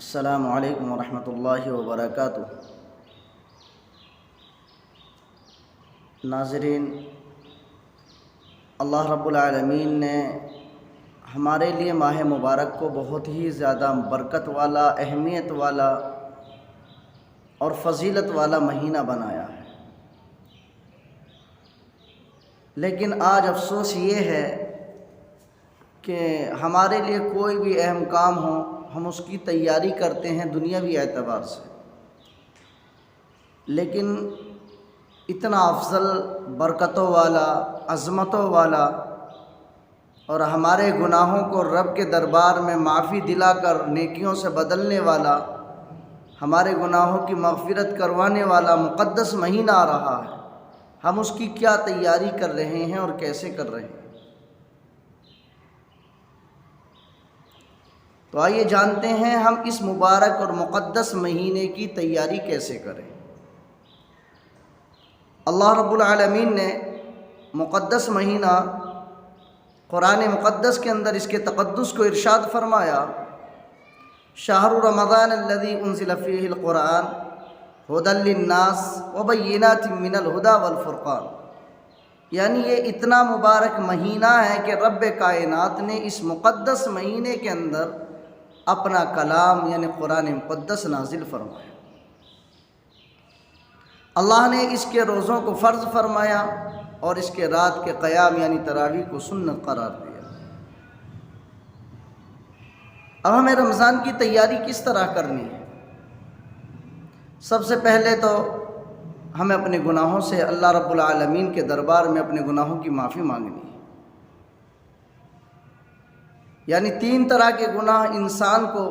السلام علیکم ورحمۃ اللہ وبرکاتہ۔ ناظرین، اللہ رب العالمین نے ہمارے لیے ماہ مبارک کو بہت ہی زیادہ برکت والا، اہمیت والا اور فضیلت والا مہینہ بنایا ہے، لیکن آج افسوس یہ ہے کہ ہمارے لیے کوئی بھی اہم کام ہو، ہم اس کی تیاری کرتے ہیں دنیاوی اعتبار سے، لیکن اتنا افضل، برکتوں والا، عظمتوں والا اور ہمارے گناہوں کو رب کے دربار میں معافی دلا کر نیکیوں سے بدلنے والا، ہمارے گناہوں کی مغفرت کروانے والا مقدس مہینہ آ رہا ہے، ہم اس کی کیا تیاری کر رہے ہیں اور کیسے کر رہے ہیں؟ تو آئیے جانتے ہیں ہم اس مبارک اور مقدس مہینے کی تیاری کیسے کریں۔ اللہ رب العالمین نے مقدس مہینہ قرآن مقدس کے اندر اس کے تقدس کو ارشاد فرمایا، شہر رمضان الذی انزل فیہ القرآن ھدی للناس وبینات من الھدی والفرقان، یعنی یہ اتنا مبارک مہینہ ہے کہ رب کائنات نے اس مقدس مہینے کے اندر اپنا کلام یعنی قرآن مقدس نازل فرمایا۔ اللہ نے اس کے روزوں کو فرض فرمایا اور اس کے رات کے قیام یعنی تراویح کو سنت قرار دیا۔ اب ہمیں رمضان کی تیاری کس طرح کرنی ہے؟ سب سے پہلے تو ہمیں اپنے گناہوں سے اللہ رب العالمین کے دربار میں اپنے گناہوں کی معافی مانگنی ہے۔ یعنی 3 طرح کے گناہ انسان کو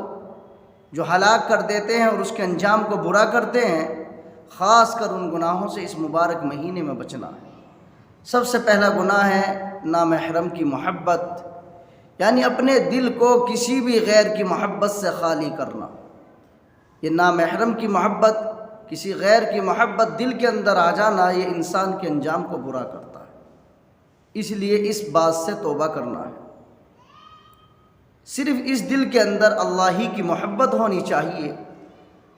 جو ہلاک کر دیتے ہیں اور اس کے انجام کو برا کرتے ہیں، خاص کر ان گناہوں سے اس مبارک مہینے میں بچنا ہے۔ سب سے پہلا گناہ ہے نامحرم کی محبت، یعنی اپنے دل کو کسی بھی غیر کی محبت سے خالی کرنا۔ یہ نامحرم کی محبت، کسی غیر کی محبت دل کے اندر آ جانا، یہ انسان کے انجام کو برا کرتا ہے، اس لیے اس بات سے توبہ کرنا ہے۔ صرف اس دل کے اندر اللہ ہی کی محبت ہونی چاہیے،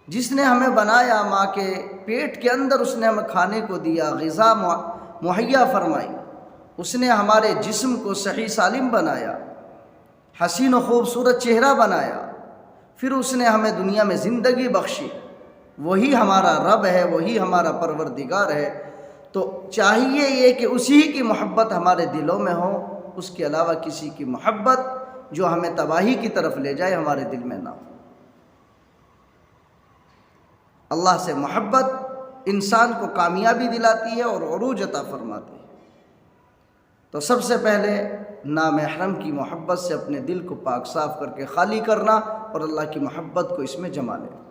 جس نے ہمیں بنایا، ماں کے پیٹ کے اندر اس نے ہمیں کھانے کو دیا، غذا مہیا فرمائی، اس نے ہمارے جسم کو صحیح سالم بنایا، حسین و خوبصورت چہرہ بنایا، پھر اس نے ہمیں دنیا میں زندگی بخشی۔ وہی ہمارا رب ہے، وہی ہمارا پروردگار ہے، تو چاہیے یہ کہ اسی کی محبت ہمارے دلوں میں ہو، اس کے علاوہ کسی کی محبت جو ہمیں تباہی کی طرف لے جائے ہمارے دل میں نہ ہو۔ اللہ سے محبت انسان کو کامیابی دلاتی ہے اور عروج عطا فرماتی ہے۔ تو سب سے پہلے نامحرم کی محبت سے اپنے دل کو پاک صاف کر کے خالی کرنا اور اللہ کی محبت کو اس میں جما لینا۔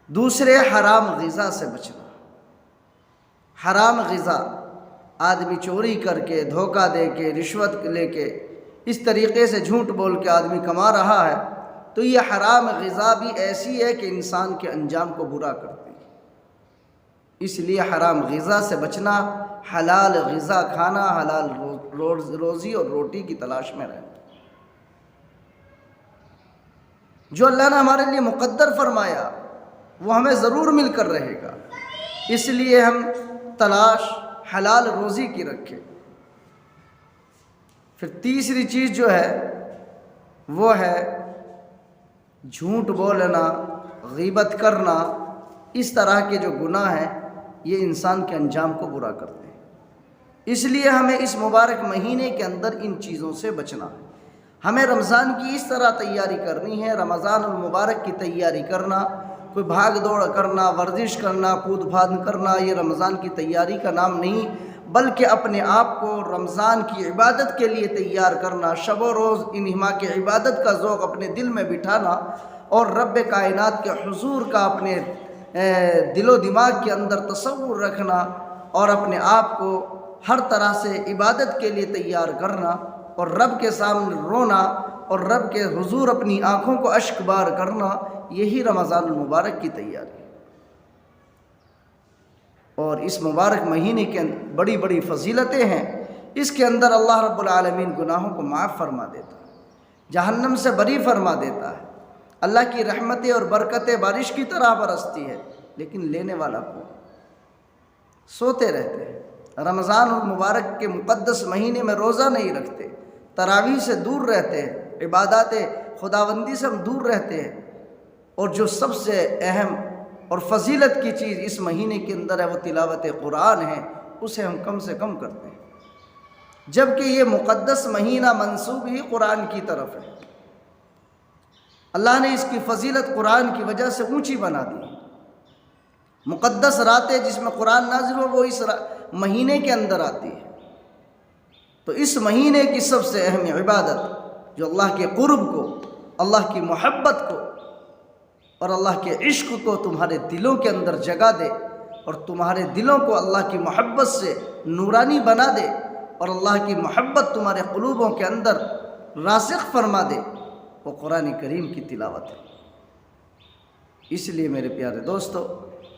دوسرے، حرام غذا سے بچنا۔ حرام غذا، آدمی چوری کر کے، دھوکہ دے کے، رشوت لے کے، اس طریقے سے جھوٹ بول کے آدمی کما رہا ہے، تو یہ حرام غذا بھی ایسی ہے کہ انسان کے انجام کو برا کرتی ہے۔ اس لیے حرام غذا سے بچنا، حلال غذا کھانا، حلال روزی اور روٹی کی تلاش میں رہنا۔ جو اللہ نے ہمارے لیے مقدر فرمایا وہ ہمیں ضرور مل کر رہے گا، اس لیے ہم تلاش حلال روزی کی رکھیں۔ پھر تیسری چیز جو ہے وہ ہے جھوٹ بولنا، غیبت کرنا، اس طرح کے جو گناہ ہیں یہ انسان کے انجام کو برا کرتے ہیں۔ اس لیے ہمیں اس مبارک مہینے کے اندر ان چیزوں سے بچنا ہے۔ ہمیں رمضان کی اس طرح تیاری کرنی ہے، رمضان المبارک کی تیاری کرنا، کوئی بھاگ دوڑ کرنا، ورزش کرنا، کود پھاند کرنا، یہ رمضان کی تیاری کا نام نہیں، بلکہ اپنے آپ کو رمضان کی عبادت کے لیے تیار کرنا، شب و روز ان ماہ کی عبادت کا ذوق اپنے دل میں بٹھانا اور رب کائنات کے حضور کا اپنے دل و دماغ کے اندر تصور رکھنا اور اپنے آپ کو ہر طرح سے عبادت کے لیے تیار کرنا اور رب کے سامنے رونا اور رب کے حضور اپنی آنکھوں کو اشک بار کرنا، یہی رمضان المبارک کی تیاری ہے۔ اور اس مبارک مہینے کے اندر بڑی بڑی فضیلتیں ہیں۔ اس کے اندر اللہ رب العالمین گناہوں کو معاف فرما دیتا ہے، جہنم سے بری فرما دیتا ہے، اللہ کی رحمتیں اور برکتیں بارش کی طرح برستی ہے، لیکن لینے والا کون؟ سوتے رہتے ہیں، رمضان المبارک کے مقدس مہینے میں روزہ نہیں رکھتے، تراویح سے دور رہتے ہیں، عبادات خداوندی سے ہم دور رہتے ہیں، اور جو سب سے اہم اور فضیلت کی چیز اس مہینے کے اندر ہے وہ تلاوت قرآن ہے، اسے ہم کم سے کم کرتے ہیں، جبکہ یہ مقدس مہینہ منسوب ہی قرآن کی طرف ہے۔ اللہ نے اس کی فضیلت قرآن کی وجہ سے اونچی بنا دی۔ مقدس راتیں جس میں قرآن نازل ہو وہ اس مہینے کے اندر آتی ہے، تو اس مہینے کی سب سے اہم عبادت جو اللہ کے قرب کو، اللہ کی محبت کو اور اللہ کے عشق کو تمہارے دلوں کے اندر جگا دے، اور تمہارے دلوں کو اللہ کی محبت سے نورانی بنا دے، اور اللہ کی محبت تمہارے قلوبوں کے اندر راسخ فرما دے، وہ قرآن کریم کی تلاوت ہے۔ اس لیے میرے پیارے دوستو،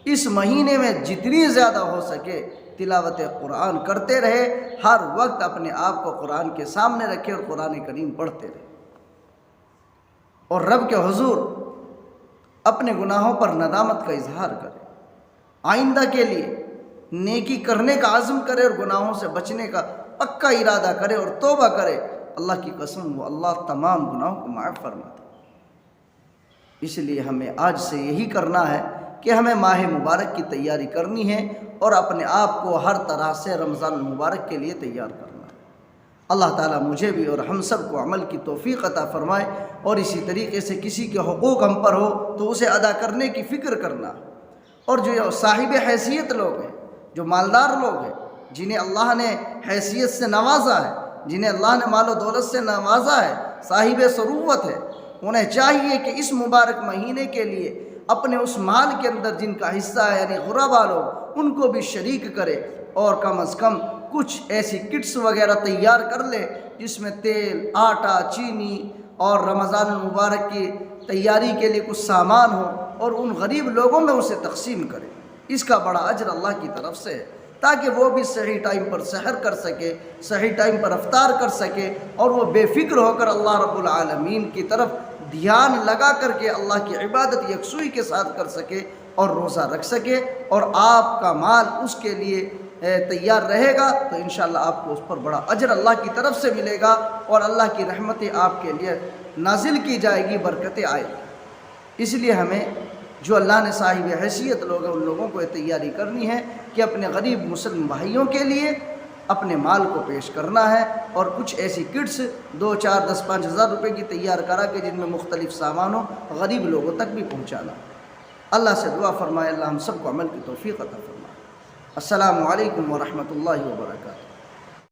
اس مہینے میں جتنی زیادہ ہو سکے تلاوت قرآن کرتے رہے، ہر وقت اپنے آپ کو قرآن کے سامنے رکھے اور قرآن کریم پڑھتے رہے، اور رب کے حضور اپنے گناہوں پر ندامت کا اظہار کرے، آئندہ کے لیے نیکی کرنے کا عزم کرے اور گناہوں سے بچنے کا پکا ارادہ کرے اور توبہ کرے۔ اللہ کی قسم وہ اللہ تمام گناہوں کو معاف فرماتا ہے۔ اس لیے ہمیں آج سے یہی کرنا ہے کہ ہمیں ماہ مبارک کی تیاری کرنی ہے اور اپنے آپ کو ہر طرح سے رمضان المبارک کے لیے تیار کرنا ہے۔ اللہ تعالیٰ مجھے بھی اور ہم سب کو عمل کی توفیق عطا فرمائے، اور اسی طریقے سے کسی کے حقوق ہم پر ہو تو اسے ادا کرنے کی فکر کرنا، اور جو صاحب حیثیت لوگ ہیں، جو مالدار لوگ ہیں، جنہیں اللہ نے حیثیت سے نوازا ہے، جنہیں اللہ نے مال و دولت سے نوازا ہے، صاحب ثروت ہے، انہیں چاہیے کہ اس مبارک مہینے کے لیے اپنے اس مال کے اندر جن کا حصہ ہے یعنی غربا لوگ، ان کو بھی شریک کرے، اور کم از کم کچھ ایسی کٹس وغیرہ تیار کر لے جس میں تیل، آٹا، چینی اور رمضان المبارک کی تیاری کے لیے کچھ سامان ہو، اور ان غریب لوگوں میں اسے تقسیم کرے۔ اس کا بڑا اجر اللہ کی طرف سے ہے، تاکہ وہ بھی صحیح ٹائم پر سحر کر سکے، صحیح ٹائم پر افطار کر سکے، اور وہ بے فکر ہو کر اللہ رب العالمین کی طرف دھیان لگا کر کے اللہ کی عبادت یکسوئی کے ساتھ کر سکے اور روزہ رکھ سکے، اور آپ کا مال اس کے لیے تیار رہے گا تو انشاءاللہ آپ کو اس پر بڑا اجر اللہ کی طرف سے ملے گا، اور اللہ کی رحمتیں آپ کے لیے نازل کی جائے گی، برکتیں آئے گی۔ اس لیے ہمیں جو اللہ نے صاحب حیثیت لوگ ہیں ان لوگوں کو یہ تیاری کرنی ہے کہ اپنے غریب مسلم بھائیوں کے لیے اپنے مال کو پیش کرنا ہے، اور کچھ ایسی کٹس 2، 4، 10، 5 ہزار روپے کی تیار کرا کے جن میں مختلف سامانوں غریب لوگوں تک بھی پہنچانا۔ اللہ سے دعا فرمائے اللہ ہم سب کو عمل کی توفیق عطا فرمائے۔ السلام علیکم ورحمۃ اللہ وبرکاتہ۔